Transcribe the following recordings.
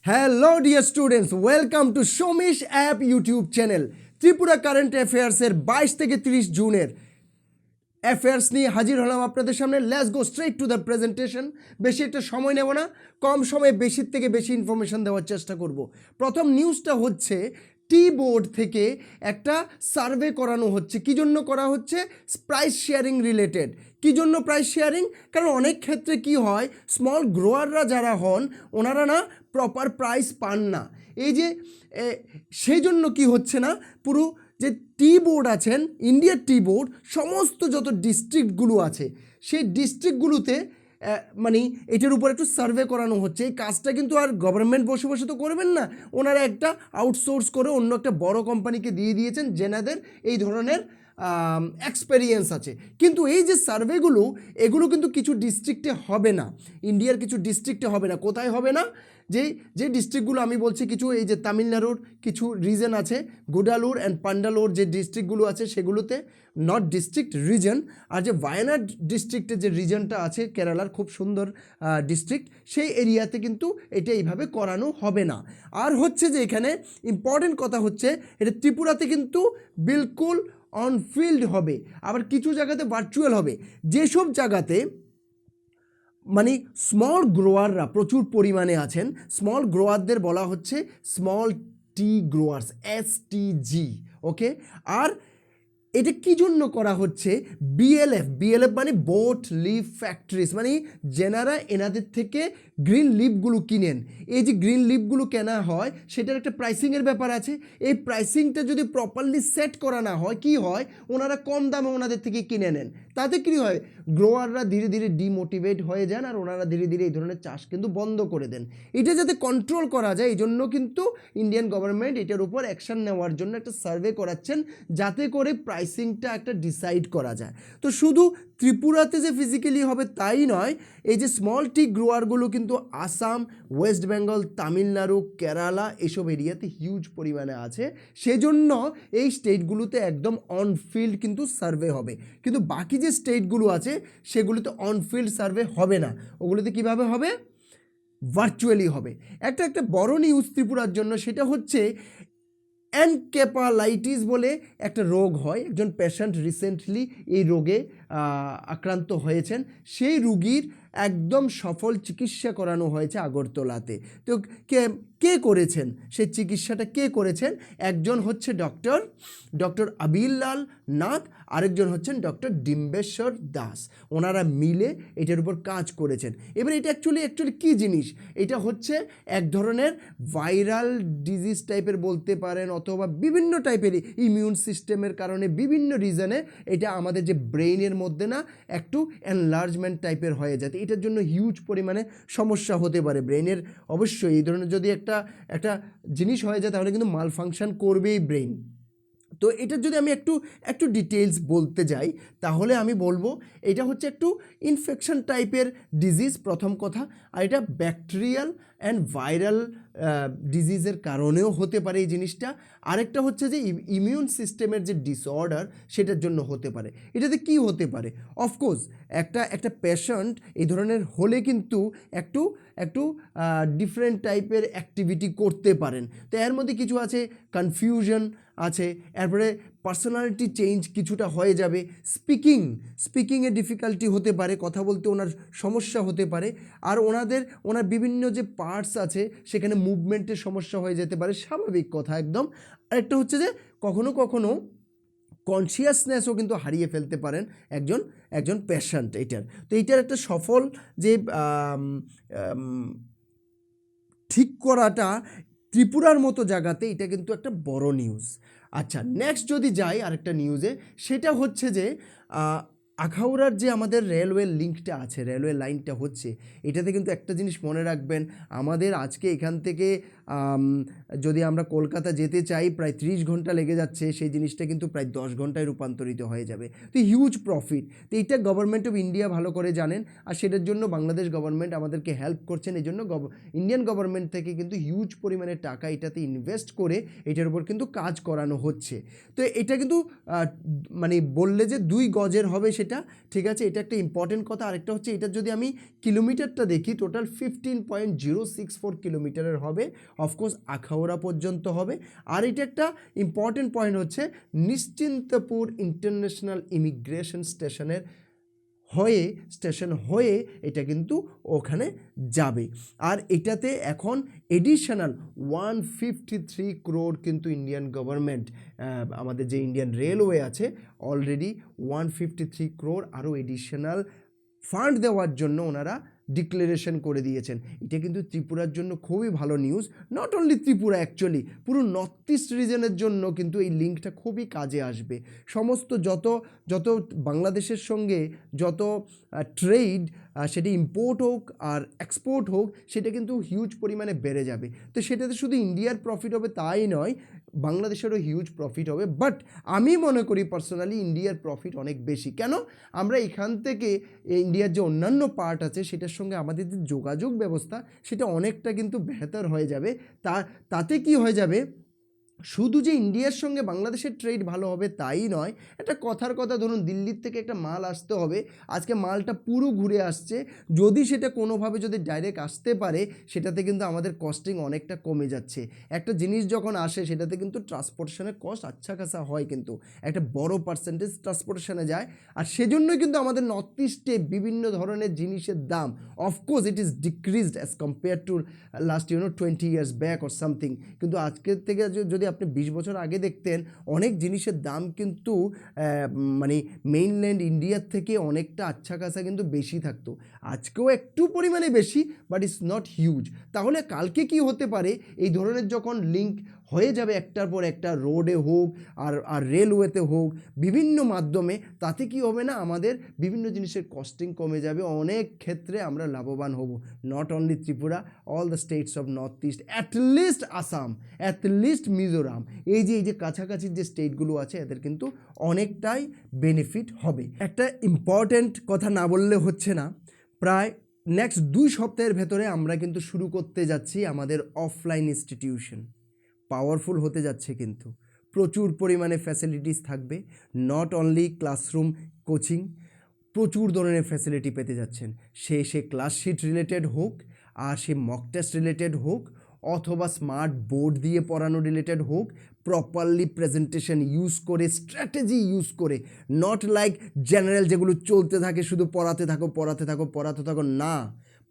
Hello dear students, welcome to Soumish app YouTube channel. Tripura current অ্যাফেয়ার্সের 22 থেকে 30 জুনের অ্যাফেয়ার্স নিয়ে হাজির হলাম আপনাদের সামনে। Let's go straight to the presentation. বেশি একটা সময় নেব না, কম সময়ে বেশির থেকে বেশি ইনফরমেশন দেওয়ার চেষ্টা করব। প্রথম নিউজটা হচ্ছে টি বোর্ড থেকে একটা সার্ভে করানো হচ্ছে। কী জন্য করা হচ্ছে? Price sharing related. কী জন্য প্রাইস শেয়ারিং? কারণ অনেক ক্ষেত্রে কি হয়, স্মল গ্রোয়াররা যারা হন ওনারা না প্রপার প্রাইস পান না। এই যে সেই জন্য কি হচ্ছে না, পুরো যে টি বোর্ড আছেন, ইন্ডিয়ার টি বোর্ড সমস্ত যত ডিস্ট্রিক্টগুলো আছে সেই ডিস্ট্রিক্টগুলোতে মানে এটার উপর একটু সার্ভে করানো হচ্ছে। এই কাজটা কিন্তু আর গভর্নমেন্ট বসে বসে তো করবেন না, ওনারা একটা আউটসোর্স করে অন্য একটা বড় কোম্পানিকে দিয়ে দিয়েছেন যেনাদের এই ধরনের এক্সপেরিয়েন্স আছে। কিন্তু এই যে সার্ভেগুলো, এগুলো কিন্তু কিছু ডিস্ট্রিক্টে হবে না, ইন্ডিয়ার কিছু ডিস্ট্রিক্টে হবে না। কোথায় হবে না? যে ডিস্ট্রিক্টগুলো আমি বলছি, কিছু এই যে তামিলনাড়ুর কিছু রিজন আছে, গুডালুর অ্যান্ড পান্ডালুর যে ডিস্ট্রিক্টগুলো আছে সেগুলোতে, নট ডিস্ট্রিক্ট, রিজন। আর যে ওয়ায়ানাড ডিস্ট্রিক্টের যে রিজনটা আছে কেরালার, খুব সুন্দর ডিস্ট্রিক্ট, সেই এরিয়াতে কিন্তু এটা এইভাবে করানো হবে না। আর হচ্ছে যে এখানে ইম্পর্টেন্ট কথা হচ্ছে, এটা ত্রিপুরাতে কিন্তু বিলকুল অন ফিল্ড হবে, আবার কিছু জায়গাতে ভার্চুয়াল হবে। যেসব জায়গাতে মানে স্মল গ্রোয়াররা প্রচুর পরিমাণে আছেন, স্মল গ্রোয়ারদের বলা হচ্ছে স্মল টি গ্রোয়ার্স, STG। ওকে, আর এটা কী জন্য করা হচ্ছে? বিএলএফ মানে বোট লিফ ফ্যাক্টরিজ, মানে যেনারা এনাদের থেকে গ্রিন লিফগুলো কিনেন। এই যে গ্রিন লিফগুলো কেনা হয় সেটার একটা প্রাইসিংয়ের ব্যাপার আছে। এই প্রাইসিংটা যদি প্রপারলি সেট করা না হয়, কি হয়, ওনারা কম দামে ওনাদের থেকে কিনে নেন। তাতে কী হয়, গ্রোয়াররা ধীরে ধীরে ডিমোটিভেট হয়ে যান আর ওনারা ধীরে ধীরে এই ধরনের চাষ কিন্তু বন্ধ করে দেন। এটা যাতে কন্ট্রোল করা যায়, এই জন্য কিন্তু ইন্ডিয়ান গভর্নমেন্ট এটার উপর অ্যাকশন নেওয়ার জন্য একটা সার্ভে করাচ্ছেন, যাতে করে প্রাইসিংটা একটা ডিসাইড করা যায়। তো শুধু ত্রিপুরাতে যে ফিজিক্যালি হবে তাই নয়, এই যে স্মল টি গ্রোয়ারগুলো কিন্তু আসাম, ওয়েস্ট বেঙ্গল, তামিলনাড়ু, কেরালা এসব এরিয়াতে হিউজ পরিমাণে আছে। সেজন্য এই স্টেটগুলোতে একদম অনফিল্ড কিন্তু সার্ভে হবে। কিন্তু বাকি যে স্টেটগুলো আছে সেগুলোতে অনফিল্ড সার্ভে হবে না। ওগুলোতে কিভাবে হবে? ভার্চুয়ালি হবে। একটা বড় নিউজ ত্রিপুরার জন্য, সেটা হচ্ছে এনকেফালাইটিস বলে একটা রোগ হয়। একজন পেশেন্ট রিসেন্টলি এই রোগে আক্রান্ত হয়েছেন। সেই রুগীর একদম সফল চিকিৎসা করানো হয়েছে আগরতলাতে। তো কে করেছেন সেই চিকিৎসাটা? কে করেছেন? একজন হচ্ছে ডক্টর আবিরলাল নাথ, আরেকজন হচ্ছেন ডক্টর ডিম্বেশ্বর দাস। ওনারা মিলে এটার উপর কাজ করেছেন। এবার এটা অ্যাকচুয়ালি কী জিনিস? এটা হচ্ছে এক ধরনের ভাইরাল ডিজিজ টাইপের বলতে পারেন, অথবা বিভিন্ন টাইপের ইমিউন সিস্টেমের কারণে বিভিন্ন রিজনে এটা আমাদের যে ব্রেইনের মধ্যে না একটু এনলার্জমেন্ট টাইপের হয়ে যায়। এটার জন্য হিউজ পরিমাণে সমস্যা হতে পারে ব্রেইনের। অবশ্যই এই ধরনের যদি একটা জিনিস হয়ে যায় তাহলে কিন্তু মাল ফাংশন করবেই ব্রেইন। তো এটার যদি আমি একটু ডিটেলস বলতে যাই, তাহলে আমি বলবো এটা হচ্ছে একটু ইনফেকশন টাইপের ডিজিজ, প্রথম কথা। আর এটা ব্যাকটেরিয়াল অ্যান্ড ভাইরাল ডিজিজের কারণেও হতে পারে এই জিনিসটা। আরেকটা হচ্ছে যে ইমিউন সিস্টেমের যে ডিসঅর্ডার, সেটার জন্য হতে পারে। এটাতে কি হতে পারে? অফকোর্স একটা পেশেন্ট এই ধরনের হলে কিন্তু একটু ডিফারেন্ট টাইপের অ্যাক্টিভিটি করতে পারেন। তো এর মধ্যে কিছু আছে কনফিউশন আছে, এরপরে পার্সোনালিটি চেঞ্জ কিছুটা হয়ে যাবে, স্পিকিংয়ে ডিফিকাল্টি হতে পারে, কথা বলতে ওনার সমস্যা হতে পারে, আর ওনার বিভিন্ন যে পার্টস আছে সেখানে মুভমেন্টের সমস্যা হয়ে যেতে পারে, স্বাভাবিক কথা একদম। আরেকটা হচ্ছে যে কখনো কখনো কনসিয়াসনেসও কিন্তু হারিয়ে ফেলতে পারেন একজন পেশেন্ট এইটার। তো এইটার একটা সফল যে ঠিক করাটা ত্রিপুরার মতো জায়গাতে, এটা কিন্তু একটা বড় নিউজ। আচ্ছা, নেক্সট যদি যাই আরেকটা নিউজে, সেটা হচ্ছে যে আখাউড়ার যে আমাদের রেলওয়ে লিঙ্কটা আছে, রেলওয়ে লাইনটা হচ্ছে, এটাতে কিন্তু একটা জিনিস মনে রাখবেন, আমাদের আজকে এখান থেকে যদি আমরা কলকাতা যেতে চাই প্রায় 30 ঘন্টা লেগে যাচ্ছে, সেই জিনিসটা কিন্তু প্রায় 10 ঘন্টায় রূপান্তরিত হয়ে যাবে। তো হিউজ প্রফিট। তো এইটা গভর্নমেন্ট অফ ইন্ডিয়া ভালো করে জানেন, আর সেটার জন্য বাংলাদেশ গভর্নমেন্ট আমাদেরকে হেল্প করছেন। এই জন্য ইন্ডিয়ান গভর্নমেন্ট থেকে কিন্তু হিউজ পরিমাণে টাকা এটাতে ইনভেস্ট করে এটার উপর কিন্তু কাজ করানো হচ্ছে। তো এটা কিন্তু মানে বললে যে 2 গজের হবে সেটা ঠিক আছে, এটা একটা ইম্পর্টেন্ট কথা। আরেকটা হচ্ছে এটা যদি আমি কিলোমিটারটা দেখি, টোটাল 15.064 কিলোমিটারের হবে। অফকোর্স আখাউড়া পর্যন্ত হবে। আর এটা একটা ইম্পর্টেন্ট পয়েন্ট হচ্ছে নিশ্চিন্তপুর ইন্টারন্যাশনাল ইমিগ্রেশন স্টেশন হয়ে এটা কিন্তু ওখানে যাবে। আর এটাতে এখন এডিশনাল 153 crore কিন্তু ইন্ডিয়ান গভর্নমেন্ট, আমাদের যে ইন্ডিয়ান রেলওয়ে আছে অলরেডি 153 crore আরও এডিশনাল ফান্ড দেওয়ার জন্য ওনারা ডিক্লারেশন করে দিয়েছেন। এটা কিন্তু ত্রিপুরার জন্য খুবই ভালো news. Not only Tripura, actually পুরো নর্থ ইস্ট রিজনের জন্য কিন্তু এই লিঙ্কটা খুবই কাজে আসবে। সমস্ত যত বাংলাদেশের সঙ্গে যত ট্রেড, সেটা ইম্পোর্ট হোক আর এক্সপোর্ট হোক, সেটা কিন্তু হিউজ পরিমাণে বেড়ে যাবে। তো সেটাতে শুধু ইন্ডিয়ার প্রফিট হবে তাই নয়, বাংলাদেশেরও হিউজ প্রফিট হবে। বাট আমি মনে করি পার্সোনালি ইন্ডিয়ার প্রফিট অনেক বেশি। কেন? আমরা এখান থেকে ইন্ডিয়ার যে অন্যান্য পার্ট আছে সেটার সঙ্গে আমাদের যে যোগাযোগ ব্যবস্থা সেটা অনেকটা কিন্তু বেহতর হয়ে যাবে। তাতে কি হয়ে যাবে, শুধু যে ইন্ডিয়ার সঙ্গে বাংলাদেশের ট্রেড ভালো হবে তাই নয়। একটা কথার কথা, ধরুন দিল্লির থেকে একটা মাল আসতে হবে, আজকে মালটা পুরো ঘুরে আসছে, যদি সেটা কোনোভাবে যদি ডাইরেক্ট আসতে পারে সেটাতে কিন্তু আমাদের কস্টিং অনেকটা কমে যাচ্ছে। একটা জিনিস যখন আসে সেটাতে কিন্তু ট্রান্সপোর্টেশনের কস্ট আচ্ছা খাসা হয়, কিন্তু একটা বড় পার্সেন্টেজ ট্রান্সপোর্টেশনে যায়। আর সেজন্যই কিন্তু আমাদের নর্থ ইস্টে বিভিন্ন ধরনের জিনিসের দাম of course it is decreased as compare to last 20 years back or something. কিন্তু আজকের থেকে যদি আপনি 20 বছর আগে দেখতেন, অনেক জিনিসের দাম কিন্তু মানে মেইনল্যান্ড ইন্ডিয়ার থেকে অনেকটা আচ্ছা খাসা কিন্তু বেশি থাকতো। আজকেও একটু পরিমাণে বেশি, বাট ইটস নট হিউজ। তাহলে কালকে কি হতে পারে, এই ধরনের যখন লিঙ্ক হয়ে যাবে একটার পর একটা, রোডে হোক আর রেলওয়েতে হোক, বিভিন্ন মাধ্যমে, তাতে কি হবে না, আমাদের বিভিন্ন জিনিসের কস্টিং কমে যাবে, অনেক ক্ষেত্রে আমরা লাভবান হব। Not only Tripura, all the states of north east, at least Assam, at least Mizoram, এই যে কাছাকাছির যে স্টেটগুলো আছে এদের কিন্তু অনেকটাই বেনিফিট হবে। একটা ইম্পর্ট্যান্ট কথা না বললে হচ্ছে না, প্রায় নেক্সট 2 সপ্তাহের ভেতরে আমরা কিন্তু শুরু করতে যাচ্ছি আমাদের অফলাইন ইনস্টিটিউশন। পাওয়ারফুল হতে যাচ্ছে, কিন্তু প্রচুর পরিমাণে ফ্যাসিলিটিস থাকবে। নট অনলি ক্লাসরুম কোচিং, প্রচুর ধরনের ফ্যাসিলিটি পেতে যাচ্ছেন। সে ক্লাসশিট রিলেটেড হোক, আর সে মক টেস্ট রিলেটেড হোক, অথবা স্মার্ট বোর্ড দিয়ে পড়ানো রিলেটেড হোক, প্রপারলি প্রেজেন্টেশন ইউজ করে, স্ট্র্যাটেজি ইউজ করে, নট লাইক জেনারেল যেগুলো চলতে থাকে শুধু পড়াতে থাকো না,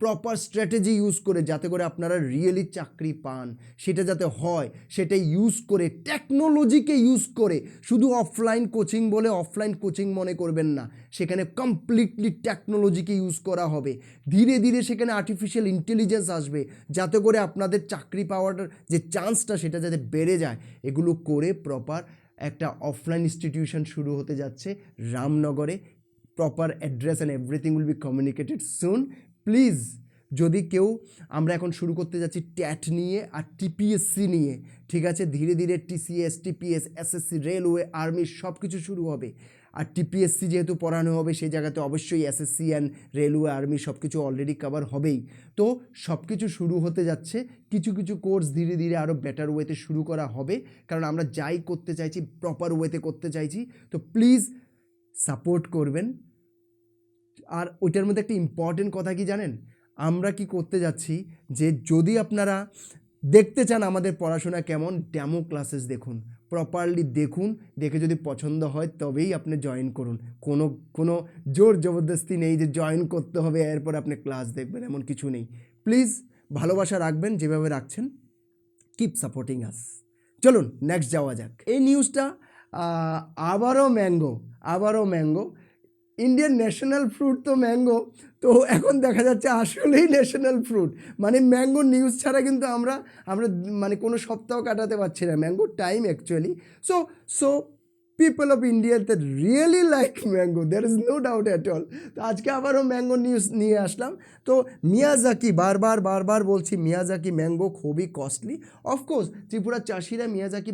প্রপার স্ট্র্যাটেজি ইউজ করে, যাতে করে আপনারা রিয়েলি চাকরি পান, সেটা যাতে হয়, সেটা ইউজ করে, টেকনোলজিকে ইউজ করে। শুধু অফলাইন কোচিং বলে অফলাইন কোচিং মনে করবেন না, সেখানে কমপ্লিটলি টেকনোলজিকে ইউজ করা হবে। ধীরে ধীরে সেখানে আর্টিফিশিয়াল ইন্টেলিজেন্স আসবে, যাতে করে আপনাদের চাকরি পাওয়ার যে চান্সটা সেটা যাতে বেড়ে যায়। এগুলো করে প্রপার একটা অফলাইন ইনস্টিটিউশন শুরু হতে যাচ্ছে রামনগরে। Proper address and everything will be communicated soon. Please, যদি কেউ, আমরা এখন শুরু করতে যাচ্ছি ট্যাট নিয়ে আর টিপিএসসি নিয়ে, ঠিক আছে? ধীরে ধীরে TCS, TPS, SSC, railway, army সব কিছু শুরু হবে। আর টিপিএসসি যেহেতু পড়ানো হবে, সেই জায়গাতে অবশ্যই এসএসসি অ্যান্ড রেলওয়ে, আর্মি সব কিছু অলরেডি কভার হবেই। তো সব কিছু শুরু হতে যাচ্ছে। কিছু কোর্স ধীরে ধীরে আরও বেটার ওয়েতে শুরু করা হবে, কারণ আমরা যাই করতে চাইছি প্রপার ওয়েতে করতে চাইছি। তো প্লিজ সাপোর্ট করবেন। আর ওইটার মধ্যে একটা ইম্পর্টেন্ট কথা কি জানেন, আমরা কি করতে যাচ্ছি, যে যদি আপনারা দেখতে চান আমাদের পড়াশোনা কেমন, ডেমো ক্লাসেস দেখুন, প্রপারলি দেখুন, দেখে যদি পছন্দ হয় তবেই আপনি জয়েন করুন। কোনো জোর জবরদস্তি নেই যে জয়েন করতে হবে এরপর আপনি ক্লাস দেখবেন, এমন কিছু নেই। প্লিজ ভালোবাসা রাখবেন যেভাবে রাখছেন। Keep supporting us. চলুন নেক্সট যাওয়া যাক। এই নিউজটা আবারও ম্যাঙ্গো। ইন্ডিয়ান ন্যাশনাল ফ্রুট তো ম্যাঙ্গো, তো এখন দেখা যাচ্ছে আসলেই ন্যাশনাল ফ্রুট। মানে ম্যাঙ্গো নিউজ ছাড়া কিন্তু আমরা মানে কোনো সপ্তাহ কাটাতে পারছি না, mango time actually. So people of India that really like mango, there is no doubt at all. তো আজকে আবারও ম্যাঙ্গো নিউজ নিয়ে আসলাম। তো মিয়াজাকি, বারবার বলছি মিয়াজাকি ম্যাঙ্গো খুবই কস্টলি। অফকোর্স ত্রিপুরার চাষিরা মিয়াজাকি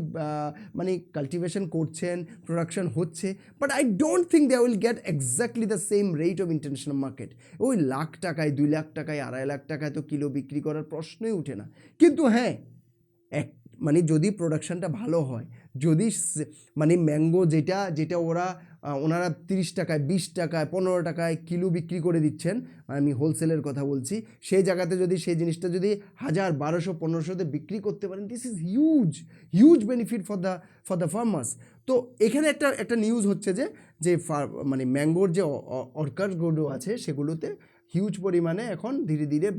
মানে কাল্টিভেশন করছেন, প্রোডাকশন হচ্ছে, but I don't think they will get exactly the same rate of international market. ওই লাখ টাকায়, 2 লাখ টাকায়, 2.5 লাখ টাকায় তো কিলো বিক্রি করার প্রশ্নই ওঠে না। কিন্তু হ্যাঁ, এক মানে যদি প্রোডাকশানটা ভালো হয়, যদি মানে ম্যাঙ্গো যেটা ওনারা 30 টাকায়, 20 টাকায়, 15 টাকায় কিলো বিক্রি করে দিচ্ছেন, আমি হোলসেলের কথা বলছি, সেই জায়গাতে যদি সেই জিনিসটা যদি 1000, 1200, 1500তে বিক্রি করতে পারেন, this is huge benefit for the farmers. তো এখানে একটা নিউজ হচ্ছে যে মানে ম্যাঙ্গোর যে অর্কারগুলো আছে সেগুলোতে হিউজ পরিমাণে এখন ধীরে ধীরে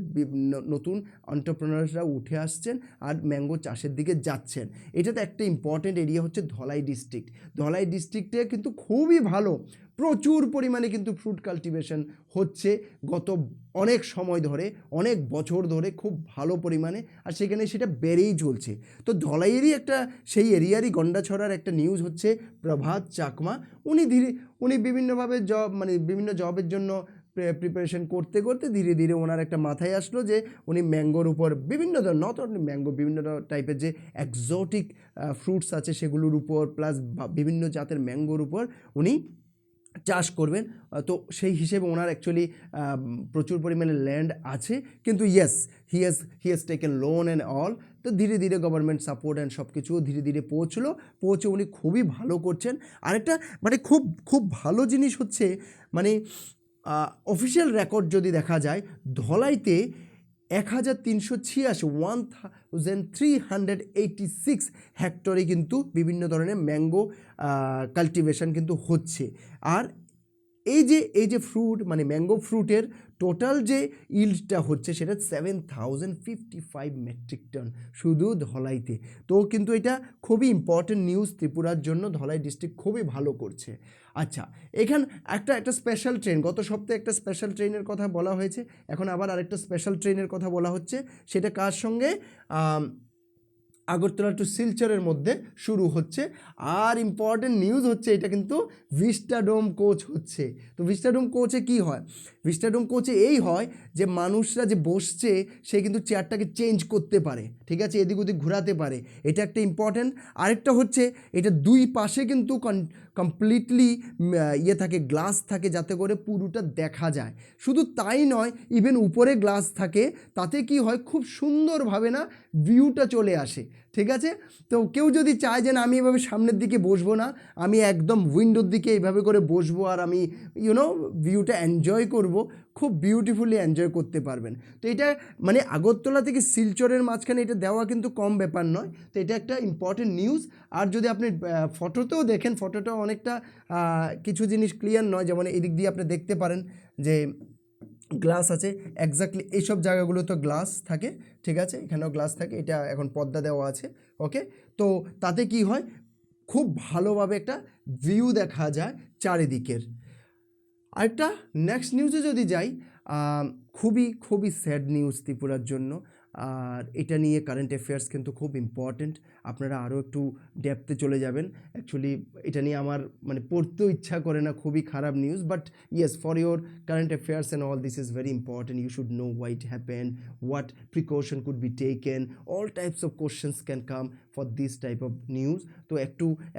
নতুন এন্টারপ্রেনার্সরা উঠে আসছেন আর ম্যাঙ্গো চাষের দিকে যাচ্ছেন। এটাতে একটা ইম্পর্টেন্ট এরিয়া হচ্ছে ধলাই ডিস্ট্রিক্ট। ধলাই ডিস্ট্রিক্টে কিন্তু খুবই ভালো, প্রচুর পরিমাণে কিন্তু ফ্রুট কাল্টিভেশন হচ্ছে গত অনেক সময় ধরে, অনেক বছর ধরে খুব ভালো পরিমাণে, আর সেখানে সেটা বেড়েই চলছে। তো ধলাইয়েরই সেই এরিয়ারই গন্ডাছড়ার একটা নিউজ হচ্ছে প্রভাত চাকমা। উনি বিভিন্নভাবে বিভিন্ন জবের জন্য প্রিপারেশন করতে করতে ধীরে ধীরে ওনার একটা মাথায় আসলো যে উনি ম্যাঙ্গোর উপর বিভিন্ন ধরনের, নট অনলি ম্যাঙ্গো, বিভিন্ন টাইপের যে এক্সোটিক ফ্রুটস আছে সেগুলোর উপর, প্লাস বিভিন্ন জাতের ম্যাঙ্গোর উপর উনি চাষ করবেন। তো সেই হিসেবে ওনার অ্যাকচুয়ালি প্রচুর পরিমাণে ল্যান্ড আছে, কিন্তু yes, he has taken loan and all. তো ধীরে ধীরে গভর্নমেন্ট সাপোর্ট অ্যান্ড সব কিছু ধীরে ধীরে পৌঁছে উনি খুবই ভালো করছেন। আরেকটা মানে খুব ভালো জিনিস হচ্ছে, মানে অফিসিয়াল রেকর্ড যদি দেখা যায়, ধলাইতে 1386 হেক্টরে কিন্তু বিভিন্ন ধরনের ম্যাঙ্গো কাল্টিভেশন কিন্তু হচ্ছে। আর এই যে ফ্রুট, মানে ম্যাঙ্গো ফ্রুটের টোটাল যে ইল্ডটা হচ্ছে সেটা 7055 মেট্রিক টন শুধু ধলাইতে। তো কিন্তু এটা খুবই ইম্পর্টেন্ট নিউজ ত্রিপুরার জন্য, ধলাই ডিস্ট্রিক্ট খুবই ভালো করছে। আচ্ছা, এখানে একটা স্পেশাল ট্রেন, গত সপ্তাহে একটা স্পেশাল ট্রেনের কথা বলা হয়েছে, এখন আবার আরেকটা স্পেশাল ট্রেনের কথা বলা হচ্ছে। সেটা কার সঙ্গে? আগরতলা টু শিলচরের মধ্যে শুরু হচ্ছে। আর ইম্পর্টেন্ট নিউজ হচ্ছে, এটা কিন্তু ভিস্টাডোম কোচ হচ্ছে। তো ভিস্টাডোম কোচে কি হয়? ভিস্টাডোম কোচে এই হয় যে মানুষরা যে বসছে সে কিন্তু চেয়ারটাকে চেঞ্জ করতে পারে, ঠিক আছে, এদিক ওদিক ঘোরাতে পারে, এটা একটা ইম্পর্টেন্ট। আরেকটা হচ্ছে এটা দুই পাশে কিন্তু কমপ্লিটলি থাকে, গ্লাস থাকে, যাতে করে পুরোটা দেখা যায়। শুধু তাই নয়, ইভেন উপরে গ্লাস থাকে, তাতে কি হয়, খুব সুন্দরভাবে না ভিউটা চলে আসে, ঠিক আছে। তো কেউ যদি চায় যে না আমি এভাবে সামনের দিকে বসবো না, আমি একদম উইন্ডোর দিকে এইভাবে করে বসবো আর আমি ভিউটা এনজয় করব, খুব বিউটিফুলি এনজয় করতে পারবেন। তো এটা মানে আগরতলা থেকে শিলচরের মাঝখানে এটা দেওয়া কিন্তু কম ব্যাপার নয়। তো এটা একটা ইম্পর্টেন্ট নিউজ। আর যদি আপনি ফটোতেও দেখেন, ফটোটাও অনেকটা কিছু জিনিস ক্লিয়ার নয়, যেমন এদিক দিয়ে আপনি দেখতে পারেন যে গ্লাস আছে, এক্স্যাক্টলি এইসব জায়গাগুলো তো গ্লাস থাকে, ঠিক আছে, এখানেও গ্লাস থাকে, এটা এখন পর্দা দেওয়া আছে, ওকে। তো তাতে কি হয়, খুব ভালোভাবে একটা ভিউ দেখা যায় চারিদিকের। আরেকটা নেক্সট নিউজে যদি যাই, খুবই স্যাড নিউজ ত্রিপুরার জন্য। আর এটা নিয়ে কারেন্ট অ্যাফেয়ার্স কিন্তু খুব ইম্পর্টেন্ট, আপনারা আরও একটু ডেপথে চলে যাবেন। অ্যাকচুয়ালি এটা নিয়ে আমার মানে পড়তেও ইচ্ছা করে না, খুবই খারাপ news, but yes, for your current affairs and all, this is very important, you should know why it happen, what precaution could be taken, all types of questions can come for this type of news. তো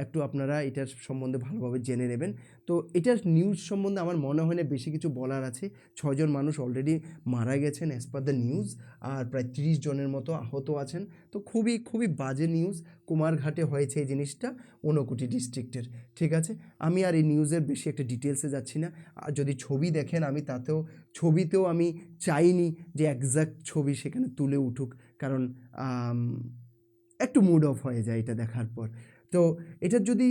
একটু আপনারা এটার সম্বন্ধে ভালোভাবে জেনে নেবেন। তো এটার নিউজ সম্বন্ধে আমার মনে হয় না বেশি কিছু বলার আছে। 6 জন মানুষ অলরেডি মারা গেছেন অ্যাজ পার দ্য নিউজ, আর প্রায় 30 জনের মতো আহত আছেন। তো খুবই বাজে নিউজ। কুমারঘাটে হয়েছে এই জিনিসটা, ঊনকোটি ডিস্ট্রিক্টের, ঠিক আছে। আমি আর এই নিউজের বেশি একটা ডিটেলসে যাচ্ছি না। আর যদি ছবি দেখেন, আমি ছবিতেও আমি চাইনি যে একজ্যাক্ট ছবি সেখানে তুলে উঠুক, কারণ একটু মুড অফ হয়ে যায় এটা দেখার পর। তো এটার যদি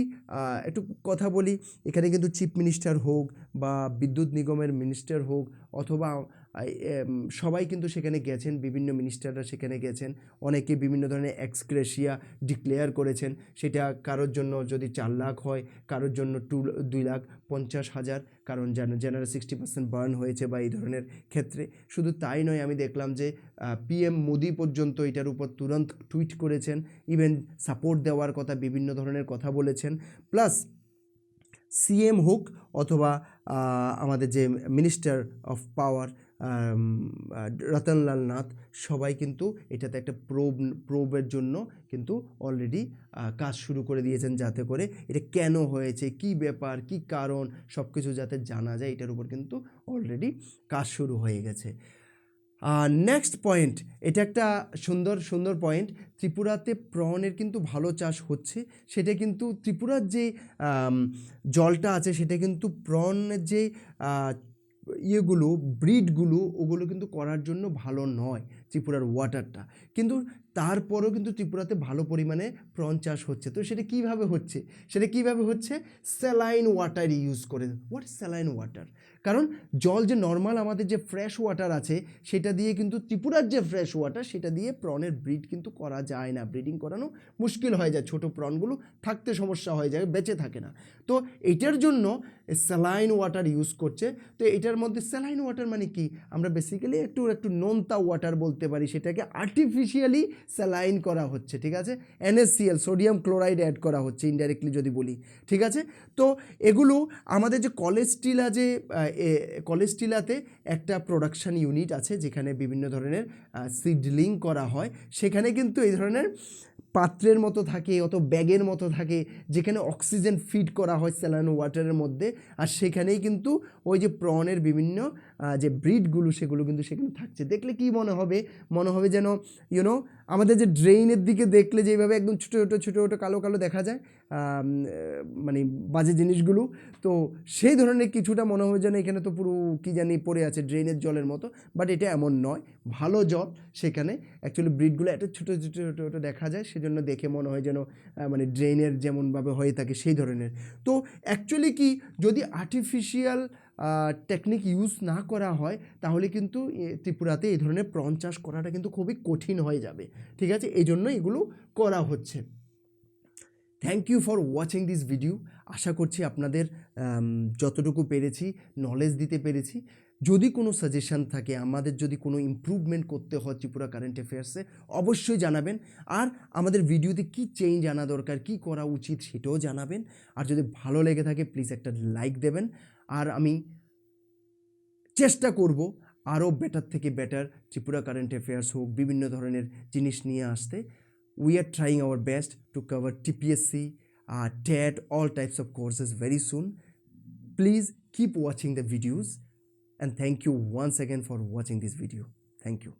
একটু কথা বলি, এখানে কিন্তু চিফ মিনিস্টার হোক বা বিদ্যুৎ নিগমের মিনিস্টার হোক, অথবা সবাই কিন্তু সেখানে গেছেন, বিভিন্ন মিনিস্টাররা সেখানে গেছেন, অনেকে বিভিন্ন ধরনের এক্সগ্রেশিয়া ডিক্লেয়ার করেছেন। সেটা কারোর জন্য যদি 4 লাখ হয়, কারোর জন্য 2,50,000, কারণ জেনারেল 60% বার্ন হয়েছে বা এই ধরনের ক্ষেত্রে। শুধু তাই নয়, আমি দেখলাম যে PM মোদি পর্যন্ত এটার উপর তুরন্ত টুইট করেছেন, ইভেন সাপোর্ট দেওয়ার কথা, বিভিন্ন ধরনের কথা বলেছেন। প্লাস সিএম হোক অথবা আমাদের যে minister of power Ratanlal Nath, সবাই কিন্তু এটাতে একটা প্রোবের জন্য কিন্তু অলরেডি কাজ শুরু করে দিয়েছেন, যাতে করে এটা কেন হয়েছে, কি ব্যাপার, কি কারণ, সব কিছু যাতে জানা যায়, এটার উপর কিন্তু অলরেডি কাজ শুরু হয়ে গেছে। নেক্সট পয়েন্ট, এটা একটা সুন্দর পয়েন্ট। ত্রিপুরাতে প্রনের কিন্তু ভালো চাষ হচ্ছে, সেটা কিন্তু ত্রিপুরার যে জলটা আছে সেটা কিন্তু প্রনের যে ইয়েগুলো, ব্রিডগুলো, ওগুলো কিন্তু করার জন্য ভালো নয় ত্রিপুরার ওয়াটারটা, কিন্তু তারপরেও কিন্তু ত্রিপুরাতে ভালো পরিমাণে প্রন চাষ হচ্ছে। তো সেটা কীভাবে হচ্ছে? স্যালাইন ওয়াটার ইউজ করে। What saline water? কারণ জল যে নর্মাল আমাদের যে ফ্রেশ ওয়াটার আছে সেটা দিয়ে কিন্তু ত্রিপুরার যে ফ্রেশ ওয়াটার সেটা দিয়ে প্রনের ব্রিড কিন্তু করা যায় না, ব্রিডিং করানো মুশকিল হয়ে যায়, ছোটো প্রনগুলো থাকতে সমস্যা হয়ে যায়, বেঁচে থাকে না। তো এটার জন্য স্যালাইন ওয়াটার ইউজ করছে। তো এটার মধ্যে স্যালাইন ওয়াটার মানে কি, আমরা বেসিক্যালি একটু নোনতা ওয়াটার বলতে পারি, সেটাকে আর্টিফিশিয়ালি স্যালাইন করা হচ্ছে, ঠিক আছে। NaCl, সোডিয়াম ক্লোরাইড অ্যাড করা হচ্ছে ইনডাইরেক্টলি যদি বলি, ঠিক আছে। তো এগুলো আমাদের যে কলেস্টিলাতে একটা প্রোডাকশান ইউনিট আছে যেখানে বিভিন্ন ধরনের সিডলিং করা হয়, সেখানে কিন্তু এই ধরনের পাত্রের মতো থাকে, অত ব্যাগের মতো থাকে, যেখানে অক্সিজেন ফিড করা হয় স্যালাইন ওয়াটারের মধ্যে, আর সেখানেই কিন্তু ওই যে প্রনের বিভিন্ন যে ব্রিডগুলো সেগুলো কিন্তু সেখানে থাকছে। দেখলে কি মনে হবে যেন আমাদের যে ড্রেইনের দিকে দেখলে যেভাবে একদম ছোটো ছোটো কালো কালো দেখা যায় মানে বাজে জিনিসগুলো, তো সেই ধরনের কিছুটা মনে হবে যেন এখানে তো পুরো কী জানি পড়ে আছে ড্রেনের জলের মতো, বাট এটা এমন নয়, ভালো জল। সেখানে অ্যাকচুয়ালি ব্রিডগুলো এত ছোটো ছোটো দেখা যায়, সেজন্য দেখে মনে হয় যেন মানে ড্রেনের যেমনভাবে হয়ে থাকে সেই ধরনের। তো অ্যাকচুয়ালি কি, যদি আর্টিফিশিয়াল টেকনিক ইউজ না করা হয় তাহলে কিন্তু ত্রিপুরাতে এই ধরনের প্রন চাষ করাটা কিন্তু খুবই কঠিন হয়ে যাবে, ঠিক আছে। এই জন্য এগুলো করা হচ্ছে। Thank you for watching this video. আশা করছি আপনাদের যতটুকু পেরেছি নলেজ দিতে পেরেছি। যদি কোনো সাজেশান থাকে, আমাদের যদি কোনো ইমপ্রুভমেন্ট করতে হয় ত্রিপুরা কারেন্ট অ্যাফেয়ার্সে, অবশ্যই জানাবেন। আর আমাদের ভিডিওতে কী চেঞ্জ আনা দরকার, কী করা উচিত, সেটাও জানাবেন। আর যদি ভালো লেগে থাকে প্লিজ একটা লাইক দেবেন। আর আমি চেষ্টা করব আরও বেটার থেকে বেটার ত্রিপুরা কারেন্ট অ্যাফেয়ার্স হোক, বিভিন্ন ধরনের জিনিস নিয়ে আসতে। We are trying our best to cover TPSC, TET, all types of courses very soon. Please keep watching the videos, and thank you once again for watching this video. Thank you.